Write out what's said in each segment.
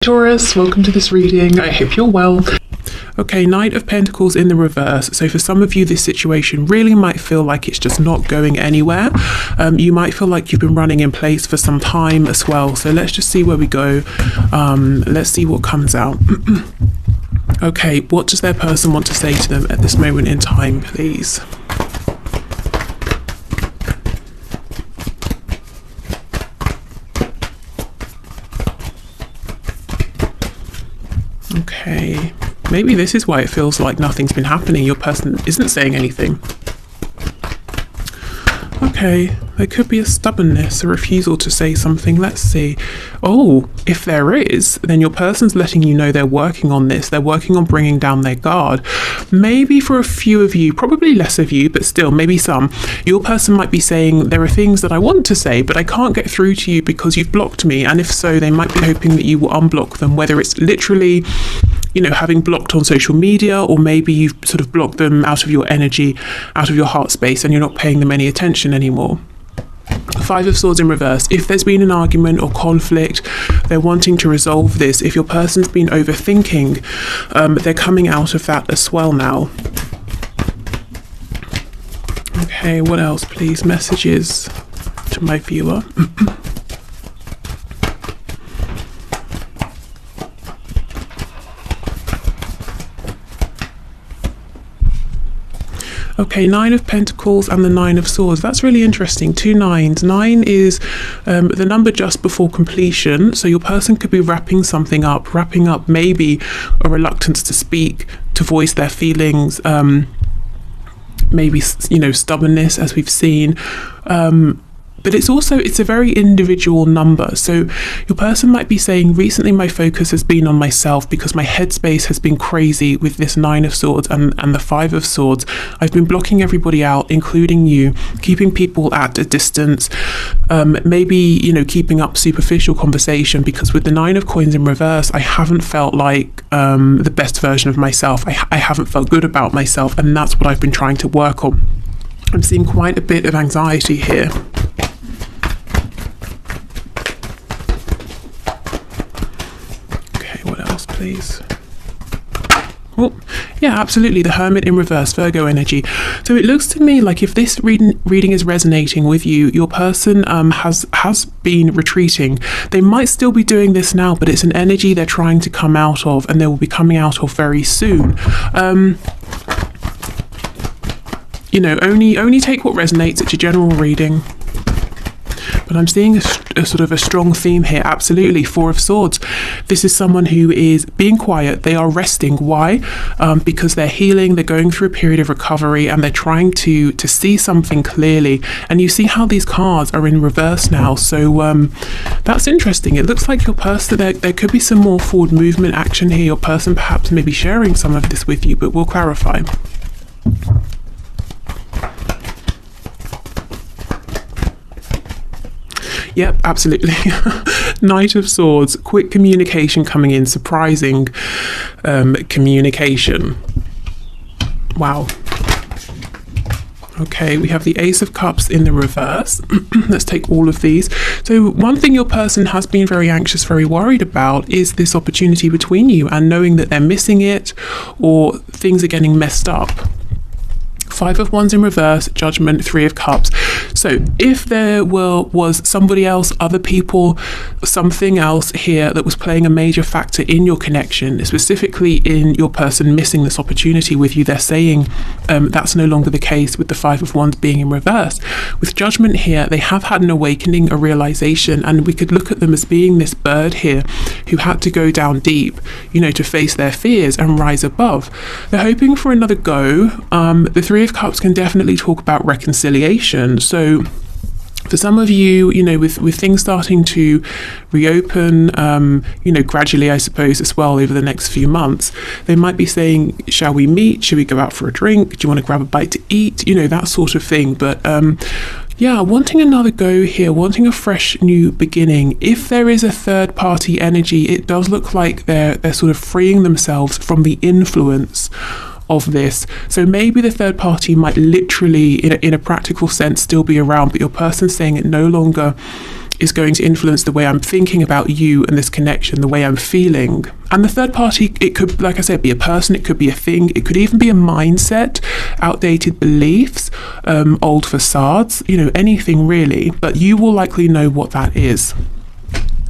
Taurus, welcome to this reading. I hope you're well. Okay, Knight of Pentacles in the reverse. So for some of you, this situation really might feel like it's just not going anywhere. You might feel like you've been running in place for some time as well. So let's just see where we go. Let's see what comes out. Okay, what does their person want to say to them at this moment in time, please? Okay, maybe this is why it feels like nothing's been happening. Your person isn't saying anything. Okay, there could be a stubbornness, a refusal to say something. Let's see. Oh, if there is, then your person's letting you know they're working on this. They're working on bringing down their guard. Maybe for a few of you, probably less of you, but still, maybe some, your person might be saying, there are things that I want to say, but I can't get through to you because you've blocked me. And if so, they might be hoping that you will unblock them, whether it's literally, you know, having blocked on social media, or maybe you've sort of blocked them out of your energy, out of your heart space, and you're not paying them any attention anymore. Five of Swords in reverse. If there's been an argument or conflict, they're wanting to resolve this. If your person's been overthinking, they're coming out of that as well now. Okay, what else, please? Messages to my viewer. Okay, Nine of Pentacles and the Nine of Swords. That's really interesting. Two nines. Nine is the number just before completion. So your person could be wrapping something up, wrapping up maybe a reluctance to speak, to voice their feelings, maybe, you know, stubbornness, as we've seen. But it's a very individual number. So your person might be saying, recently my focus has been on myself because my headspace has been crazy with this Nine of Swords and the Five of Swords. I've been blocking everybody out, including you, keeping people at a distance, maybe, you know, keeping up superficial conversation, because with the Nine of Coins in reverse, I haven't felt like the best version of myself. I haven't felt good about myself, and that's what I've been trying to work on. I'm seeing quite a bit of anxiety here. Please. Oh, yeah, absolutely. The Hermit in reverse, Virgo energy. So it looks to me like if this reading is resonating with you, your person has been retreating. They might still be doing this now, but it's an energy they're trying to come out of, and they will be coming out of very soon. You know, only take what resonates. It's a general reading. But I'm seeing a sort of a strong theme here. Absolutely. Four of Swords. This is someone who is being quiet. They are resting. Why? Because they're healing. They're going through a period of recovery, and they're trying to see something clearly. And you see how these cards are in reverse now. So that's interesting. It looks like your person, there could be some more forward movement action here. Your person perhaps maybe sharing some of this with you, but we'll clarify. Yep, absolutely. Knight of Swords, quick communication coming in, surprising communication. Wow. Okay, we have the Ace of Cups in the reverse. Let's take all of these. So one thing your person has been very anxious, very worried about is this opportunity between you, and knowing that they're missing it or things are getting messed up. Five of Wands in reverse, Judgment, Three of Cups. So if there was somebody else, other people, something else here that was playing a major factor in your connection, specifically in your person missing this opportunity with you, they're saying that's no longer the case with the Five of Wands being in reverse. With Judgment here, they have had an awakening, a realization, and we could look at them as being this bird here who had to go down deep, you know, to face their fears and rise above. They're hoping for another go. The Three of Cups can definitely talk about reconciliation. So for some of you, you know, with things starting to reopen, you know, gradually, I suppose, as well over the next few months, they might be saying, shall we meet? Should we go out for a drink? Do you want to grab a bite to eat? You know, that sort of thing. But yeah, wanting another go here, wanting a fresh new beginning. If there is a third party energy, it does look like they're sort of freeing themselves from the influence of this. So maybe the third party might literally, in a practical sense, still be around, but your person's saying it no longer is going to influence the way I'm thinking about you and this connection, the way I'm feeling. And the third party, it could, like I said, be a person, it could be a thing, it could even be a mindset, outdated beliefs, old facades, you know, anything really. But you will likely know what that is.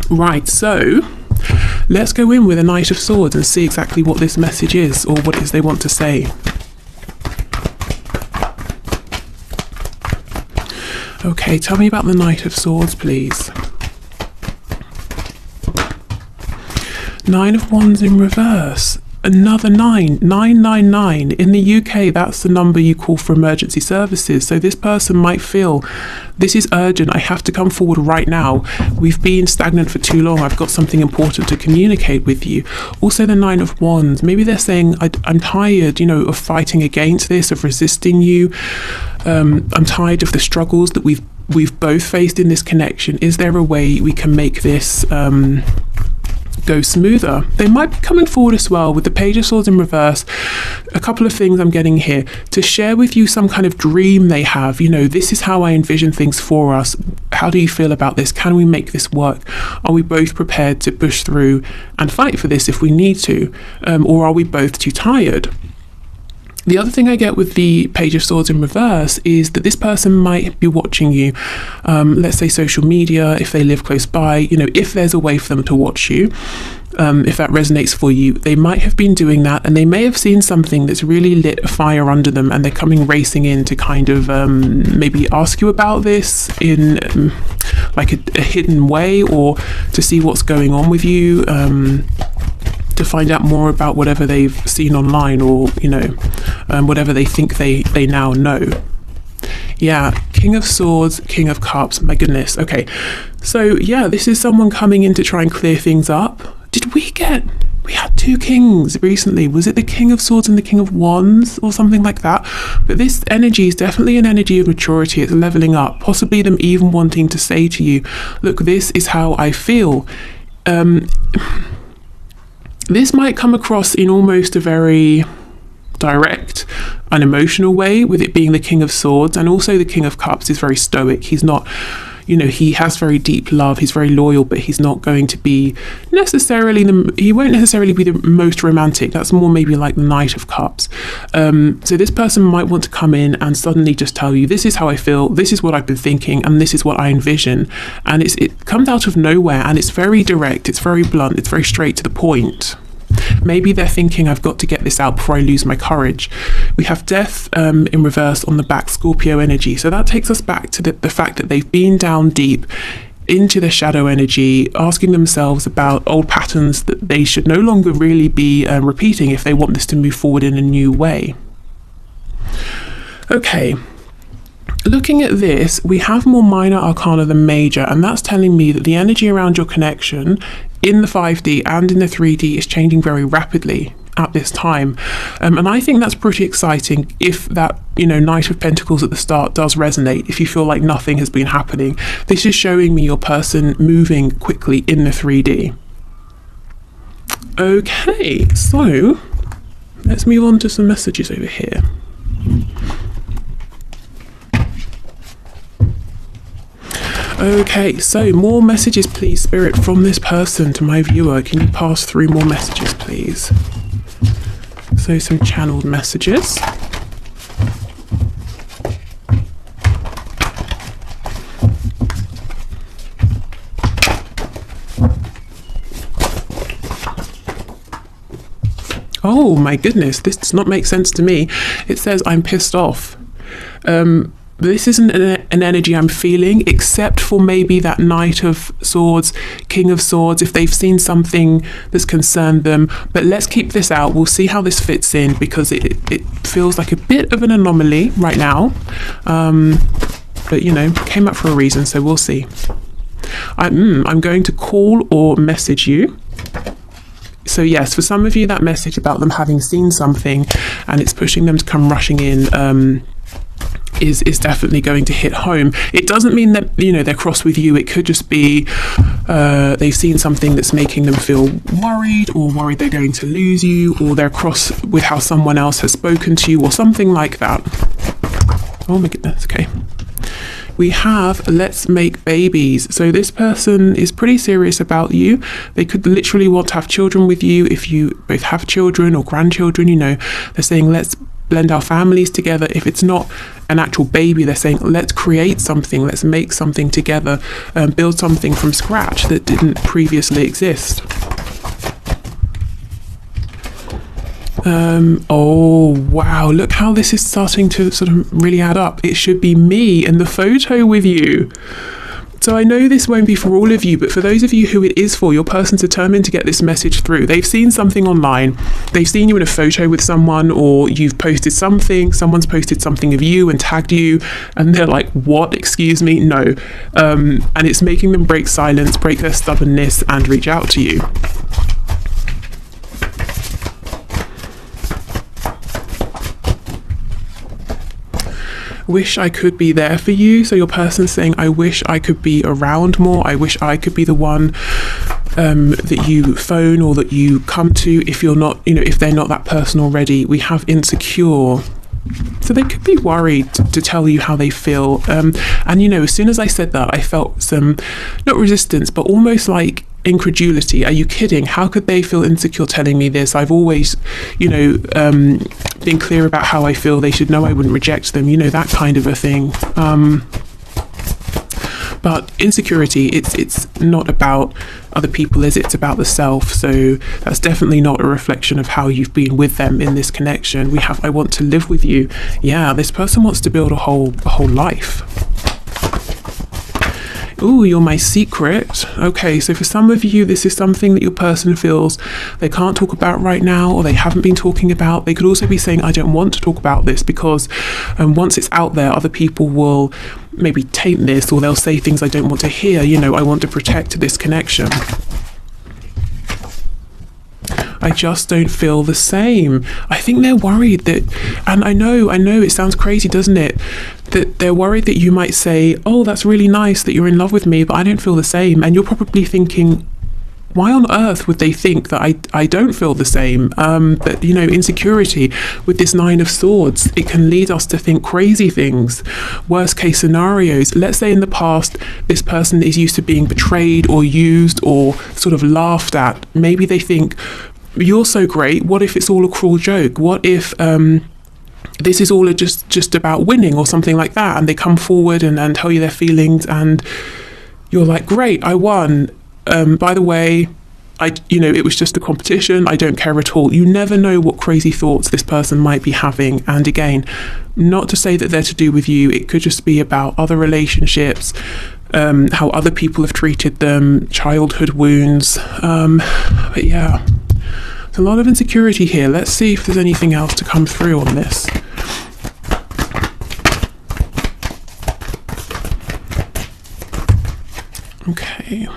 Right, so let's go in with a Knight of Swords and see exactly what this message is, or what it is they want to say. Okay, tell me about the Knight of Swords, please. Nine of Wands in reverse. Another 999. In the UK, that's the number you call for emergency services. So this person might feel, this is urgent, I have to come forward right now. We've been stagnant for too long, I've got something important to communicate with you. Also the 9 of Wands, maybe they're saying, I'm tired, you know, of fighting against this, of resisting you. I'm tired of the struggles that we've both faced in this connection. Is there a way we can make this go smoother? They might be coming forward as well with the Page of Swords in reverse. A couple of things I'm getting here to share with you, some kind of dream they have. You know, this is how I envision things for us. How do you feel about this? Can we make this work? Are we both prepared to push through and fight for this if we need to? Or are we both too tired? The other thing I get with the Page of Swords in reverse is that this person might be watching you, let's say social media, if they live close by, you know, if there's a way for them to watch you, if that resonates for you, they might have been doing that, and they may have seen something that's really lit a fire under them, and they're coming racing in to kind of maybe ask you about this in like a hidden way, or to see what's going on with you, to find out more about whatever they've seen online, or you know, whatever they think they now know. Yeah, King of Swords, King of Cups, my goodness. Okay, so yeah, this is someone coming in to try and clear things up. We had two kings recently. Was it the King of Swords and the King of Wands or something like that? But this energy is definitely an energy of maturity. It's leveling up, possibly them even wanting to say to you, look, this is how I feel. This might come across in almost a very direct, unemotional way, with it being the King of Swords, and also the King of Cups is very stoic. He's not, you know, he has very deep love, he's very loyal, but he's not going to be necessarily, he won't necessarily be the most romantic. That's more maybe like the Knight of Cups. So this person might want to come in and suddenly just tell you, this is how I feel, this is what I've been thinking, and this is what I envision. And it comes out of nowhere, and it's very direct, it's very blunt, it's very straight to the point. Maybe they're thinking, I've got to get this out before I lose my courage. We have Death in reverse on the back, Scorpio energy. So that takes us back to the fact that they've been down deep into the shadow energy, asking themselves about old patterns that they should no longer really be repeating if they want this to move forward in a new way. Okay. Looking at this, we have more minor arcana than major, and that's telling me that the energy around your connection in the 5D and in the 3D is changing very rapidly at this time. And I think that's pretty exciting if that, you know, Knight of Pentacles at the start does resonate, if you feel like nothing has been happening. This is showing me your person moving quickly in the 3D. Okay, so let's move on to some messages over here. Okay, so more messages, please, Spirit, from this person to my viewer. Can you pass through more messages, please? So some channeled messages. Oh my goodness, this does not make sense to me. It says, I'm pissed off. This isn't an energy I'm feeling, except for maybe that Knight of Swords, King of Swords, if they've seen something that's concerned them. But let's keep this out. We'll see how this fits in, because it feels like a bit of an anomaly right now. But, you know, came up for a reason, so we'll see. I'm going to call or message you. So yes, for some of you, that message about them having seen something and it's pushing them to come rushing in, is definitely going to hit home. It doesn't mean that, you know, they're cross with you. It could just be they've seen something that's making them feel worried, or worried they're going to lose you, or they're cross with how someone else has spoken to you, or something like that. Oh my goodness. Okay, we have let's make babies. So this person is pretty serious about you. They could literally want to have children with you. If you both have children or grandchildren, you know, they're saying let's blend our families together. If it's not an actual baby, they're saying let's create something, let's make something together, build something from scratch that didn't previously exist. Oh wow, look how this is starting to sort of really add up. It should be me in the photo with you. So I know this won't be for all of you, but for those of you who it is for, your person's determined to get this message through. They've seen something online, they've seen you in a photo with someone, or you've posted something, someone's posted something of you and tagged you, and they're like, what, excuse me, no. And it's making them break silence, break their stubbornness, and reach out to you. Wish I could be there for you. So your person's saying, I wish I could be around more. I wish I could be the one that you phone or that you come to if you're not, you know, if they're not that person already. We have insecure. So they could be worried to tell you how they feel. And, you know, as soon as I said that, I felt some, not resistance, but almost like incredulity. Are you kidding? How could they feel insecure telling me this? I've always, you know, been clear about how I feel. They should know I wouldn't reject them, you know, that kind of a thing. But insecurity, it's not about other people, is it? It's about the self. So that's definitely not a reflection of how you've been with them in this connection. We have, I want to live with you. Yeah, this person wants to build a whole life. Ooh, you're my secret. Okay, so for some of you, this is something that your person feels they can't talk about right now, or they haven't been talking about. They could also be saying, I don't want to talk about this because once it's out there, other people will maybe taint this, or they'll say things I don't want to hear. You know, I want to protect this connection. I just don't feel the same. I think they're worried that, and I know it sounds crazy, doesn't it? That they're worried that you might say, oh, that's really nice that you're in love with me, but I don't feel the same. And you're probably thinking, why on earth would they think that I don't feel the same? But, you know, insecurity with this Nine of Swords, it can lead us to think crazy things, worst case scenarios. Let's say in the past, this person is used to being betrayed or used or sort of laughed at. Maybe they think, you're so great, what if it's all a cruel joke? What if this is all just about winning or something like that? And they come forward and tell you their feelings, and you're like, great, I won. By the way, it was just a competition. I don't care at all. You never know what crazy thoughts this person might be having. And again, not to say that they're to do with you. It could just be about other relationships, how other people have treated them, childhood wounds. But yeah, there's a lot of insecurity here. Let's see if there's anything else to come through on this. Okay.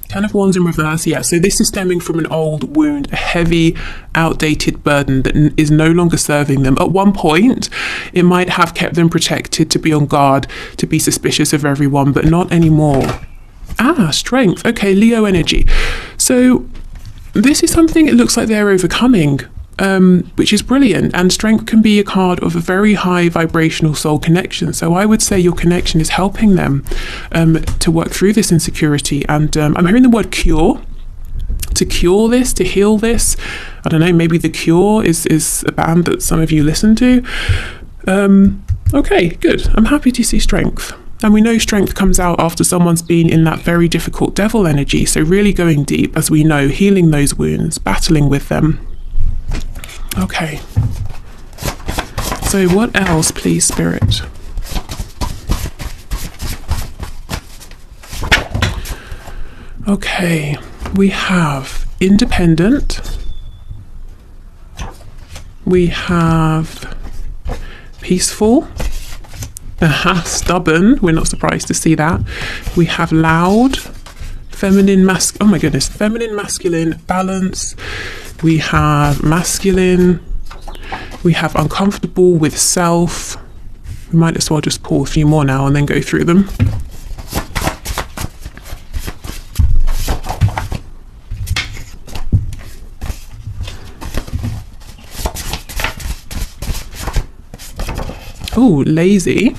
Ten of Wands in reverse, yeah. So this is stemming from an old wound, a heavy, outdated burden that is no longer serving them. At one point, it might have kept them protected, to be on guard, to be suspicious of everyone, but not anymore. Strength. Okay, Leo energy. So this is something it looks like they're overcoming, which is brilliant. And strength can be a card of a very high vibrational soul connection. So I would say your connection is helping them to work through this insecurity. And I'm hearing the word cure. To cure this, to heal this. I don't know, maybe The Cure is a band that some of you listen to. Okay, good. I'm happy to see strength. And we know strength comes out after someone's been in that very difficult devil energy. So really going deep, as we know, healing those wounds, battling with them. Okay. So what else, please, Spirit? Okay. We have independent. We have peaceful. Stubborn. We're not surprised to see that. We have loud, feminine, oh my goodness, feminine, masculine, balance. We have masculine. We have uncomfortable with self. We might as well just pull a few more now and then go through them. Oh, lazy.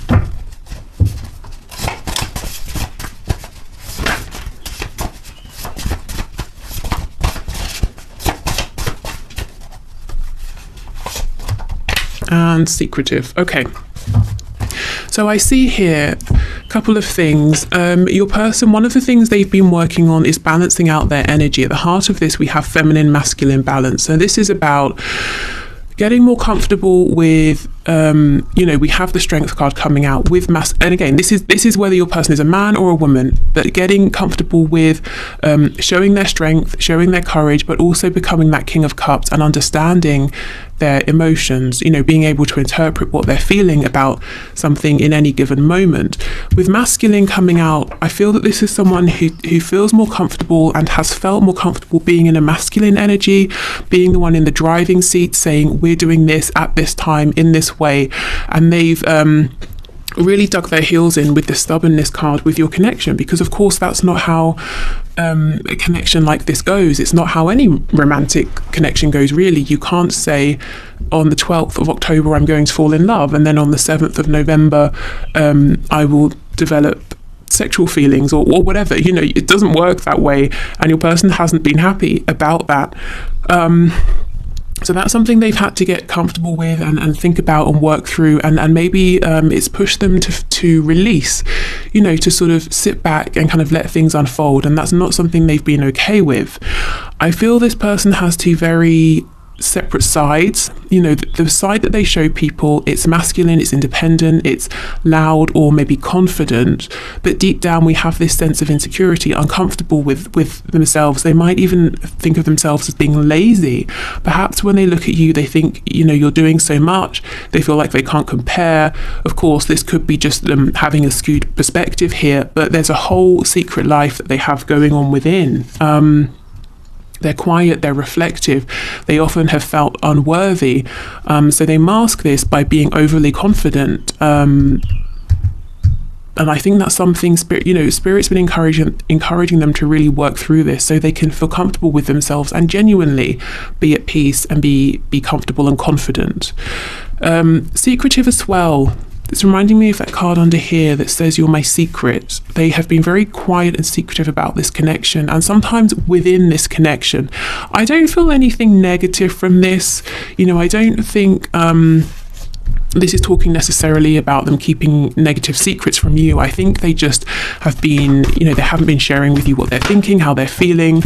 and secretive. Okay. So I see here a couple of things. Your person, one of the things they've been working on is balancing out their energy. At the heart of this, we have feminine, masculine balance. So this is about getting more comfortable with, we have the strength card coming out with and again, this is whether your person is a man or a woman, but getting comfortable with showing their strength, showing their courage, but also becoming that King of Cups and understanding their emotions, being able to interpret what they're feeling about something in any given moment. With masculine coming out, I feel that this is someone who feels more comfortable and has felt more comfortable being in a masculine energy, being the one in the driving seat, saying, we're doing this at this time in this way. And they've really dug their heels in with the stubbornness card with your connection, because of course that's not how a connection like this goes. It's not how any romantic connection goes, really. You can't say on the 12th of October I'm going to fall in love, and then on the 7th of November I will develop sexual feelings or whatever. It doesn't work that way, and your person hasn't been happy about that. So that's something they've had to get comfortable with and think about and work through, and maybe it's pushed them to release, to sort of sit back and kind of let things unfold, and that's not something they've been okay with. I feel this person has two very separate sides. The side that they show people, it's masculine, it's independent, it's loud or maybe confident, but deep down we have this sense of insecurity, uncomfortable with themselves. They might even think of themselves as being lazy. Perhaps when they look at you, they think you're doing so much, they feel like they can't compare. Of course, this could be just them having a skewed perspective here, but there's a whole secret life that they have going on within. They're quiet, they're reflective, they often have felt unworthy, so they mask this by being overly confident, and I think that's something Spirit's been encouraging them to really work through this, so they can feel comfortable with themselves and genuinely be at peace and be comfortable and confident. Secretive as well. It's reminding me of that card under here that says you're my secret. They have been very quiet and secretive about this connection, and sometimes within this connection. I don't feel anything negative from this. I don't think this is talking necessarily about them keeping negative secrets from you. I think they just have been, they haven't been sharing with you what they're thinking, how they're feeling.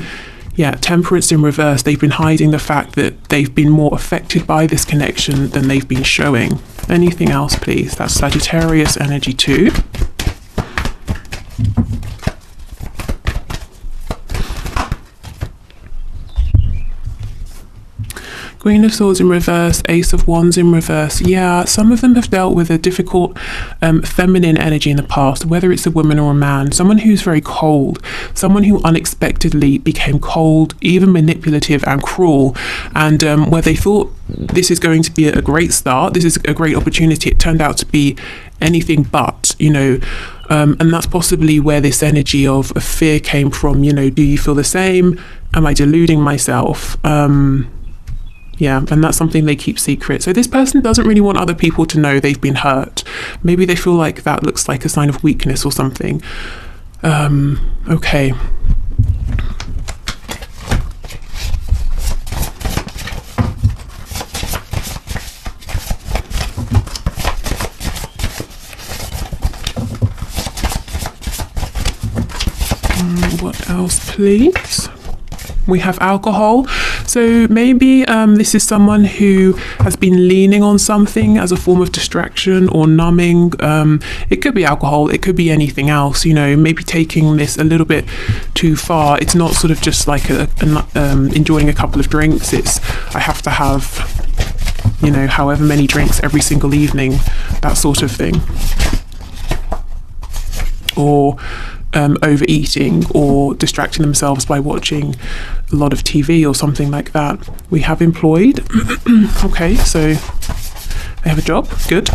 Yeah, Temperance in reverse. They've been hiding the fact that they've been more affected by this connection than they've been showing. Anything else, please? That's Sagittarius energy too. Queen of Swords in reverse, Ace of Wands in reverse. Yeah, some of them have dealt with a difficult feminine energy in the past, whether it's a woman or a man. Someone who's very cold, someone who unexpectedly became cold, even manipulative and cruel, and where they thought this is going to be a great start, this is a great opportunity, it turned out to be anything but, and that's possibly where this energy of fear came from. Do you feel the same? Am I deluding myself? Yeah, and that's something they keep secret. So this person doesn't really want other people to know they've been hurt. Maybe they feel like that looks like a sign of weakness or something. Okay. What else, please? We have alcohol. So maybe this is someone who has been leaning on something as a form of distraction or numbing. It could be alcohol, it could be anything else, maybe taking this a little bit too far. It's not sort of just like enjoying a couple of drinks. It's I have to have, however many drinks every single evening, that sort of thing. Or overeating or distracting themselves by watching a lot of TV or something like that. We have employed. Okay, so they have a job. Good.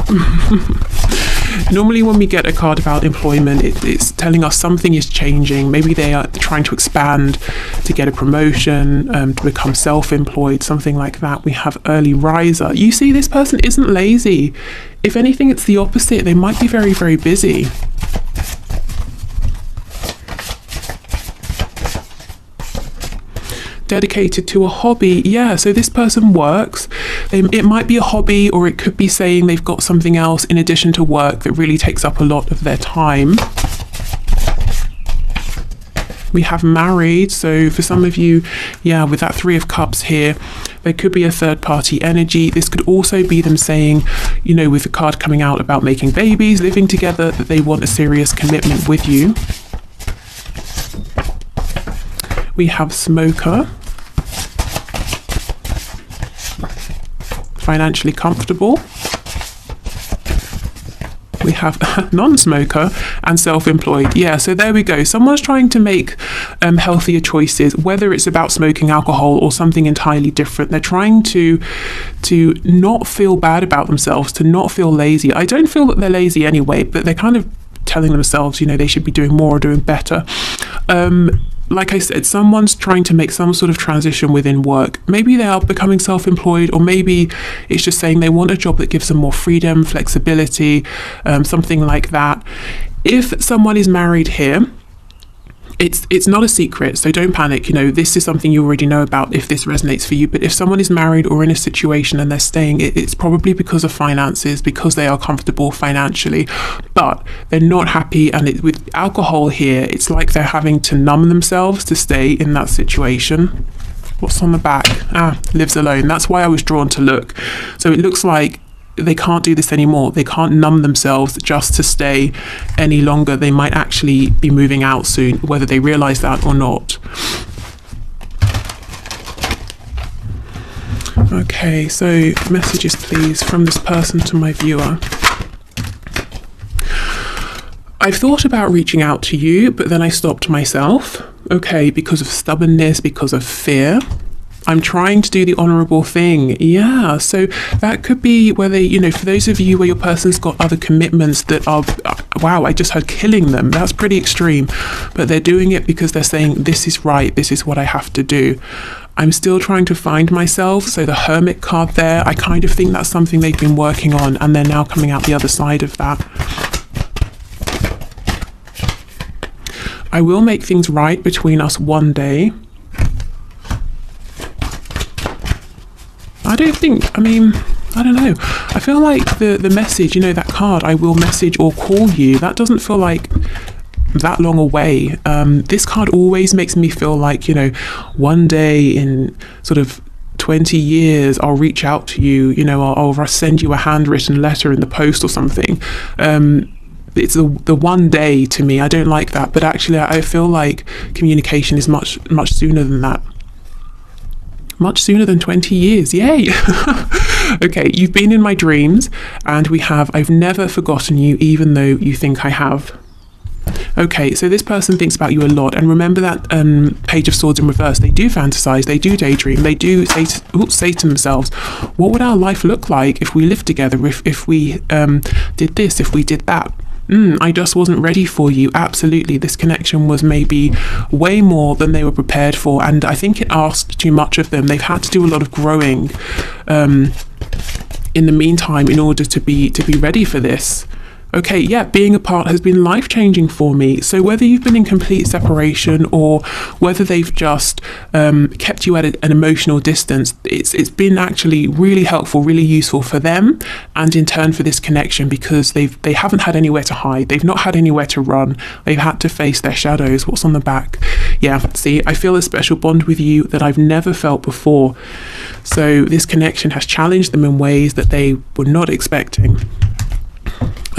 Normally when we get a card about employment, it's telling us something is changing. Maybe they are trying to expand, to get a promotion, to become self-employed, something like that. We have early riser. You see, this person isn't lazy. If anything, it's the opposite. They might be very, very busy. dedicated to a hobby. Yeah, so this person works. It might be a hobby, or it could be saying they've got something else in addition to work that really takes up a lot of their time. We have married. So for some of you, yeah, with that Three of Cups here, there could be a third party energy. This could also be them saying, you know, with the card coming out about making babies, living together, that they want a serious commitment with you. We have Smoker. Financially comfortable. We have non-smoker and self-employed. Yeah, so there we go. Someone's trying to make healthier choices, whether it's about smoking alcohol or something entirely different. They're trying to not feel bad about themselves, to not feel lazy. I don't feel that they're lazy anyway, but they're kind of telling themselves, you know, they should be doing more or doing better. Like I said, someone's trying to make some sort of transition within work. Maybe they are becoming self-employed, or maybe it's just saying they want a job that gives them more freedom, flexibility, something like that. If someone is married here, it's not a secret, so don't panic. You know, this is something you already know about if this resonates for you. But if someone is married or in a situation and they're staying, it's probably because of finances, because they are comfortable financially, but they're not happy. And with alcohol here, it's like they're having to numb themselves to stay in that situation. What's on the back? Lives alone. That's why I was drawn to look. So it looks like they can't do this anymore. They can't numb themselves just to stay any longer. They might actually be moving out soon, whether they realize that or not. Okay, so messages please from this person to my viewer. I've thought about reaching out to you, but then I stopped myself. Okay, because of stubbornness, because of fear. I'm trying to do the honorable thing. Yeah, so that could be whether, you know, for those of you where your person's got other commitments that are, wow, I just heard killing them. That's pretty extreme. But they're doing it because they're saying, this is right, this is what I have to do. I'm still trying to find myself. So the Hermit card there, I kind of think that's something they've been working on, and they're now coming out the other side of that. I will make things right between us one day. I don't know. I feel like the message, you know, that card, I will message or call you, that doesn't feel like that long away. This card always makes me feel like, you know, one day in sort of 20 years, I'll reach out to you, you know, I'll send you a handwritten letter in the post or something. It's the one day to me. I don't like that. But actually, I feel like communication is much sooner than that. Much sooner than 20 years. Yay. Okay, you've been in my dreams, and I've never forgotten you, even though you think I have. Okay, so this person thinks about you a lot, and remember that Page of Swords in reverse. They do fantasize, they do daydream, they do say to themselves, what would our life look like if we lived together, if we did this, if we did that? I just wasn't ready for you. Absolutely. This connection was maybe way more than they were prepared for, and I think it asked too much of them. They've had to do a lot of growing in the meantime in order to be ready for this. Okay, yeah, being apart has been life-changing for me. So whether you've been in complete separation or whether they've just kept you at an emotional distance, it's been actually really helpful, really useful for them, and in turn for this connection, because they haven't had anywhere to hide. They've not had anywhere to run. They've had to face their shadows. What's on the back? Yeah, see, I feel a special bond with you that I've never felt before. So this connection has challenged them in ways that they were not expecting.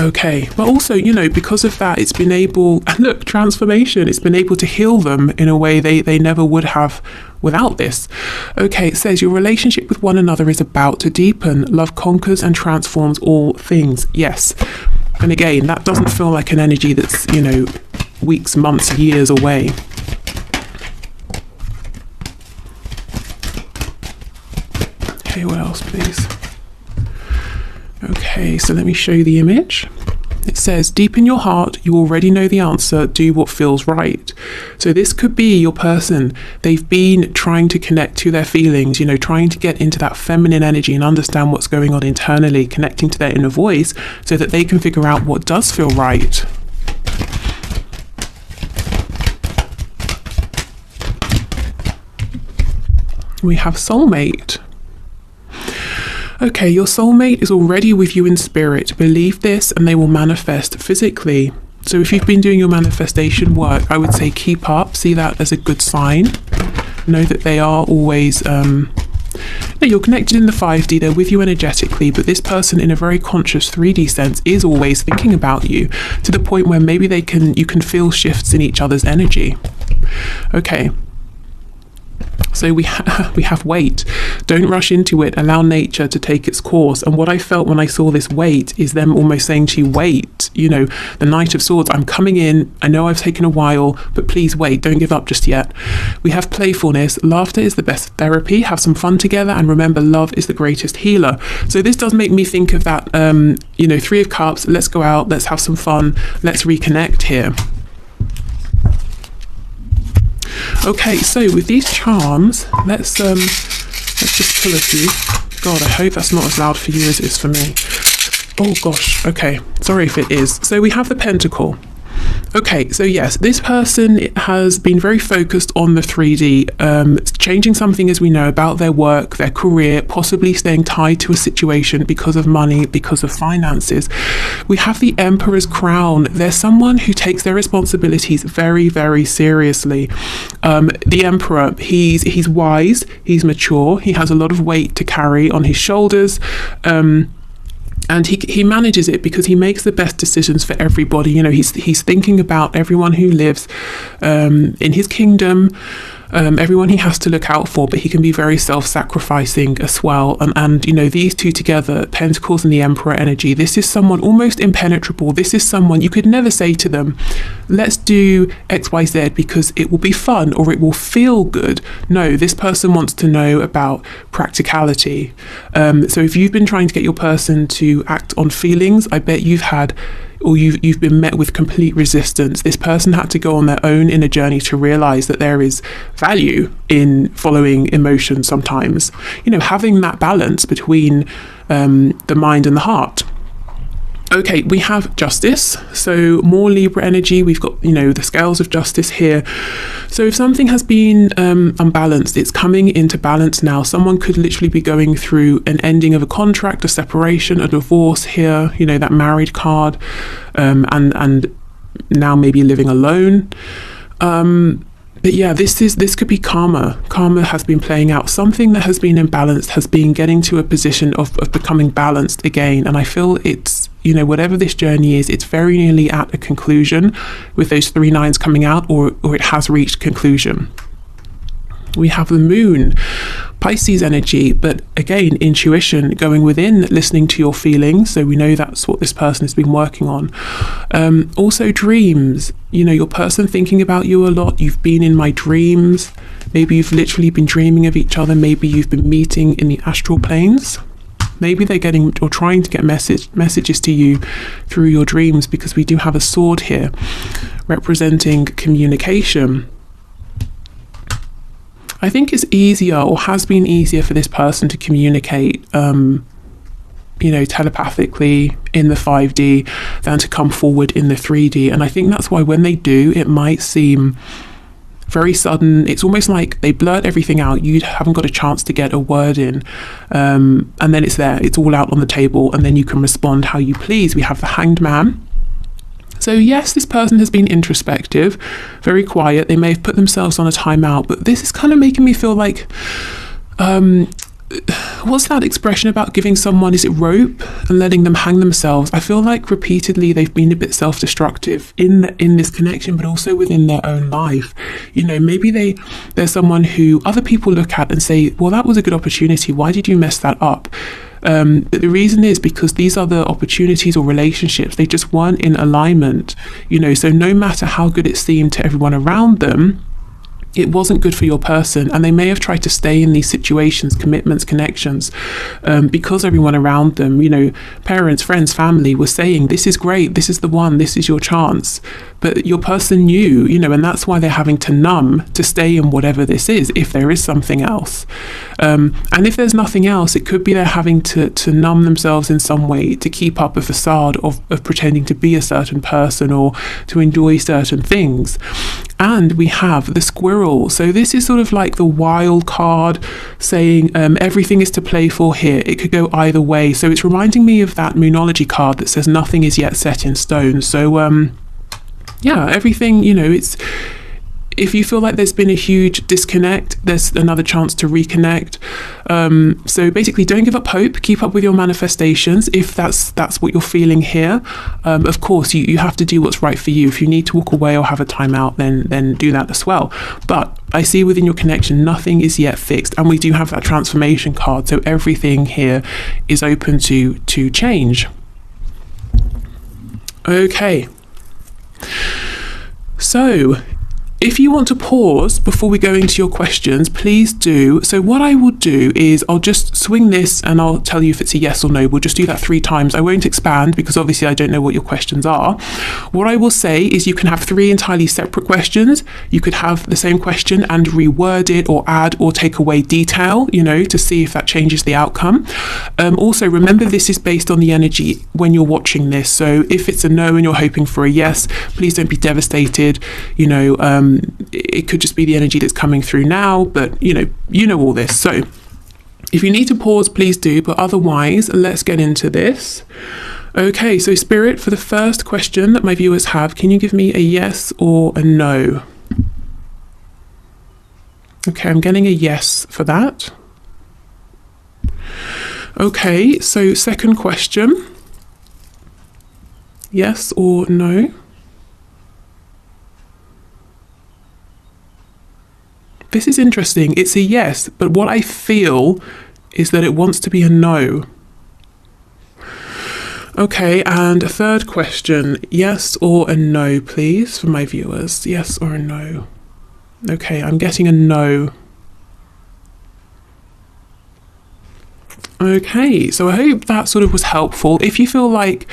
Okay, but also, you know, because of that, it's been able, and look, transformation, it's been able to heal them in a way they never would have without this. Okay, it says your relationship with one another is about to deepen. Love conquers and transforms all things. Yes. And again, that doesn't feel like an energy that's, you know, weeks, months, years away. Okay, what else, please? Okay, so let me show you the image. It says, deep in your heart, you already know the answer, do what feels right. So this could be your person. They've been trying to connect to their feelings, you know, trying to get into that feminine energy and understand what's going on internally, connecting to their inner voice so that they can figure out what does feel right. We have soulmate. Okay, your soulmate is already with you in spirit. Believe this and they will manifest physically. So if you've been doing your manifestation work, I would say keep up. See that as a good sign. Know that they are always... you're connected in the 5D, they're with you energetically, but this person in a very conscious 3D sense is always thinking about you, to the point where maybe you can feel shifts in each other's energy. Okay. So we have wait. Don't rush into it. Allow nature to take its course. And what I felt when I saw this wait is them almost saying to you, wait, the Knight of Swords, I'm coming in. I know I've taken a while, but please wait. Don't give up just yet. We have playfulness. Laughter is the best therapy. Have some fun together. And remember, love is the greatest healer. So this does make me think of that, 3 of Cups. Let's go out. Let's have some fun. Let's reconnect here. Okay, so with these charms, let's just pull a few. God, I hope that's not as loud for you as it is for me. Oh gosh, okay, sorry if it is. So we have the Pentacle. Okay, so yes, this person has been very focused on the 3D, changing something, as we know, about their work, their career, possibly staying tied to a situation because of money, because of finances. We have the Emperor's crown. There's someone who takes their responsibilities very, very seriously. The Emperor, he's wise, he's mature, he has a lot of weight to carry on his shoulders. And he manages it because he makes the best decisions for everybody. He's thinking about everyone who lives in his kingdom, everyone he has to look out for, but he can be very self-sacrificing as well. And these two together, Pentacles and the Emperor energy, this is someone almost impenetrable. This is someone you could never say to them, let's do XYZ because it will be fun or it will feel good. No, this person wants to know about practicality. So if you've been trying to get your person to act on feelings, I bet you've been met with complete resistance. This person had to go on their own inner journey to realize that there is value in following emotion sometimes. Having that balance between the mind and the heart. Okay, we have Justice, so more Libra energy. We've got, the scales of justice here. So if something has been unbalanced, it's coming into balance now. Someone could literally be going through an ending of a contract, a separation, a divorce here, that married card, and now maybe living alone. But yeah, this could be karma. Karma has been playing out. Something that has been imbalanced has been getting to a position of becoming balanced again. And I feel it's, whatever this journey is, it's very nearly at a conclusion with those 3 nines coming out, or it has reached conclusion. We have the Moon, Pisces energy, but again, intuition, going within, listening to your feelings. So we know that's what this person has been working on. Also dreams, your person thinking about you a lot. You've been in my dreams. Maybe you've literally been dreaming of each other. Maybe you've been meeting in the astral planes. Maybe they're getting or trying to get messages to you through your dreams, because we do have a sword here representing communication. I think it's easier, or has been easier, for this person to communicate, telepathically in the 5D than to come forward in the 3D. And I think that's why when they do, it might seem very sudden. It's almost like they blurt everything out. You haven't got a chance to get a word in. And then it's there. It's all out on the table. And then you can respond how you please. We have the Hanged Man. So yes, this person has been introspective, very quiet. They may have put themselves on a timeout, but this is kind of making me feel like, what's that expression about giving someone, is it rope, and letting them hang themselves? I feel like repeatedly they've been a bit self-destructive in this connection, but also within their own life. Maybe there's someone who other people look at and say, well, that was a good opportunity. Why did you mess that up? But the reason is because these other opportunities or relationships, they just weren't in alignment, so no matter how good it seemed to everyone around them, it wasn't good for your person. And they may have tried to stay in these situations, commitments, connections, because everyone around them, parents, friends, family, was saying, this is great, this is the one, this is your chance. but your person knew, and that's why they're having to numb to stay in whatever this is, if there is something else. And if there's nothing else, it could be they're having to numb themselves in some way to keep up a facade of pretending to be a certain person or to enjoy certain things. And we have the squirrel. So this is sort of like the wild card, saying everything is to play for here. It could go either way. So it's reminding me of that Moonology card that says nothing is yet set in stone. So everything, it's, if you feel like there's been a huge disconnect, there's another chance to reconnect. So basically, don't give up hope. Keep up with your manifestations if that's what you're feeling here. Of course, you have to do what's right for you. If you need to walk away or have a timeout, then do that as well. But I see within your connection, nothing is yet fixed, and we do have that transformation card. So everything here is open to change. Okay. So, if you want to pause before we go into your questions, please do. So what I will do is I'll just swing this and I'll tell you if it's a yes or no. We'll just do that 3 times. I won't expand because obviously I don't know what your questions are. What I will say is you can have 3 entirely separate questions. You could have the same question and reword it or add or take away detail, to see if that changes the outcome. Also, remember this is based on the energy when you're watching this. So if it's a no and you're hoping for a yes, please don't be devastated. It could just be the energy that's coming through now, but you know all this. So if you need to pause, please do, but otherwise let's get into this. Okay, so Spirit, for the first question that my viewers have, can you give me a yes or a no? Okay, I'm getting a yes for that. Okay, so second question, yes or no? This is interesting. It's a yes, but what I feel is that it wants to be a no. Okay, and a third question, yes or a no, please, for my viewers. Yes or a no. Okay, I'm getting a no. Okay, so I hope that sort of was helpful. If you feel like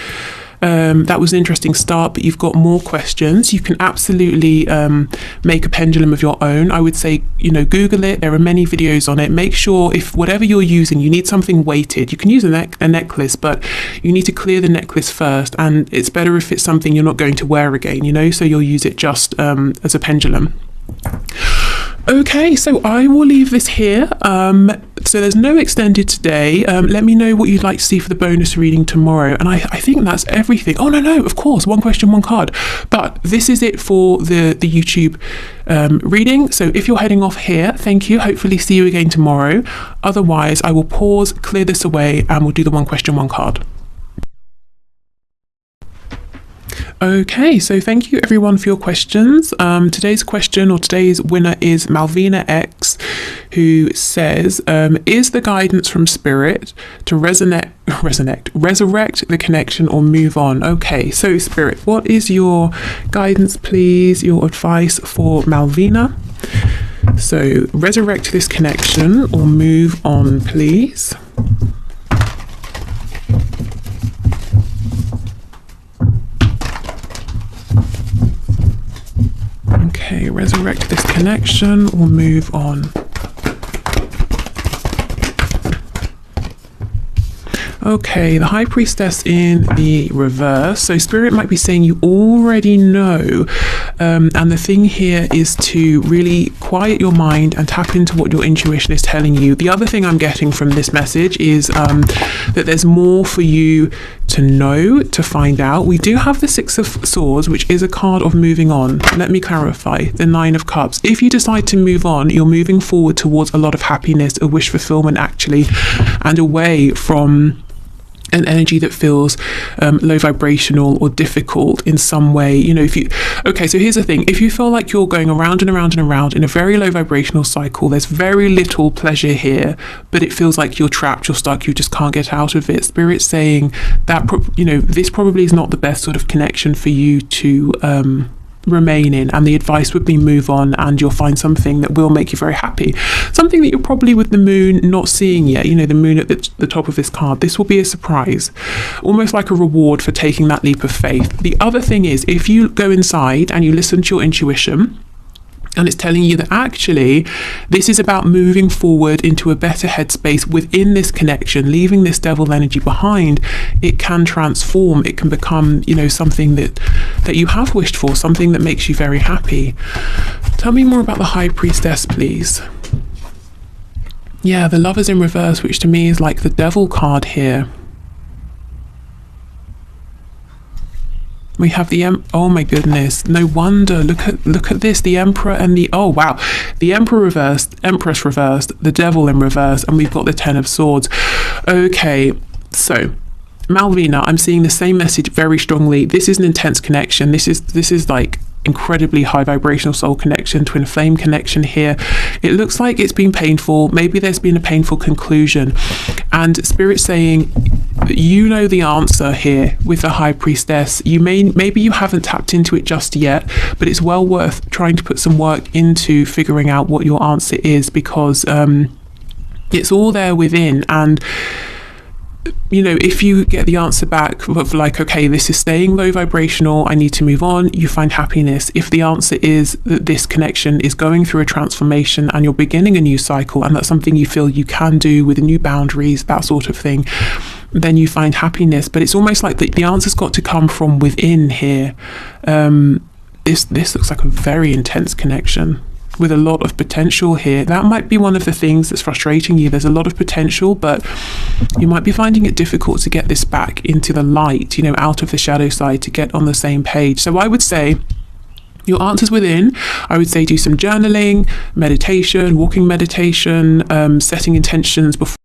that was an interesting start, but you've got more questions, you can absolutely make a pendulum of your own. I would say, Google it. There are many videos on it. Make sure, if whatever you're using, you need something weighted. You can use a necklace, but you need to clear the necklace first. And it's better if it's something you're not going to wear again, so you'll use it just as a pendulum. Okay, so I will leave this here. So there's no extended today. Let me know what you'd like to see for the bonus reading tomorrow. And I think that's everything. Oh, no, of course. 1 question, 1 card. But this is it for the YouTube reading. So if you're heading off here, thank you. Hopefully see you again tomorrow. Otherwise, I will pause, clear this away, and we'll do the 1 question, 1 card. Okay, so thank you everyone for your questions. Today's question, or today's winner, is Malvina X, who says, is the guidance from Spirit to resurrect the connection or move on? Okay, so Spirit, what is your guidance, please, your advice for Malvina? So resurrect this connection or move on, please. Okay, resurrect this connection or move on. Okay, the High Priestess in the reverse. So Spirit might be saying you already know. And the thing here is to really quiet your mind and tap into what your intuition is telling you. The other thing I'm getting from this message is that there's more for you to know, to find out. We do have the 6 of Swords, which is a card of moving on. Let me clarify. The 9 of Cups. If you decide to move on, you're moving forward towards a lot of happiness, a wish fulfillment actually, and away from an energy that feels low vibrational or difficult in some way. Okay, so here's the thing. If you feel like you're going around and around and around in a very low vibrational cycle, there's very little pleasure here, but it feels like you're trapped, you're stuck, you just can't get out of it. Spirit's saying that, this probably is not the best sort of connection for you to remain in, and the advice would be move on, and you'll find something that will make you very happy, something that you're probably with the moon not seeing yet. You know, the moon at the top of this card. This will be a surprise, almost like a reward for taking that leap of faith. The other thing is, if you go inside and you listen to your intuition, and it's telling you that actually this is about moving forward into a better headspace within this connection, leaving this devil energy behind, it can transform. It can become, you know, something that you have wished for, something that makes you very happy. Tell me more about the High Priestess, please. Yeah, the Lovers in reverse, which to me is like the devil card here. We have the oh my goodness, no wonder, look at this, the Emperor and the, oh wow, the Emperor reversed, Empress reversed, the Devil in reverse, and we've got the Ten of Swords. Okay, so Malvina, I'm seeing the same message very strongly. This is an intense connection. This is like incredibly high vibrational soul connection, twin flame connection here. It looks like it's been painful. Maybe there's been a painful conclusion, and Spirit's saying, you know the answer here with the High Priestess. Maybe you haven't tapped into it just yet, but it's well worth trying to put some work into figuring out what your answer is, because it's all there within. And you know, if you get the answer back of like, okay, this is staying low vibrational, I need to move on, you find happiness. If the answer is that this connection is going through a transformation and you're beginning a new cycle, and that's something you feel you can do with new boundaries, that sort of thing, then you find happiness. But it's almost like the answer's got to come from within here. This looks like a very intense connection with a lot of potential here. That might be one of the things that's frustrating you. There's a lot of potential, but you might be finding it difficult to get this back into the light, you know, out of the shadow side, to get on the same page. So I would say your answer's within. I would say do some journaling, meditation, walking meditation, setting intentions before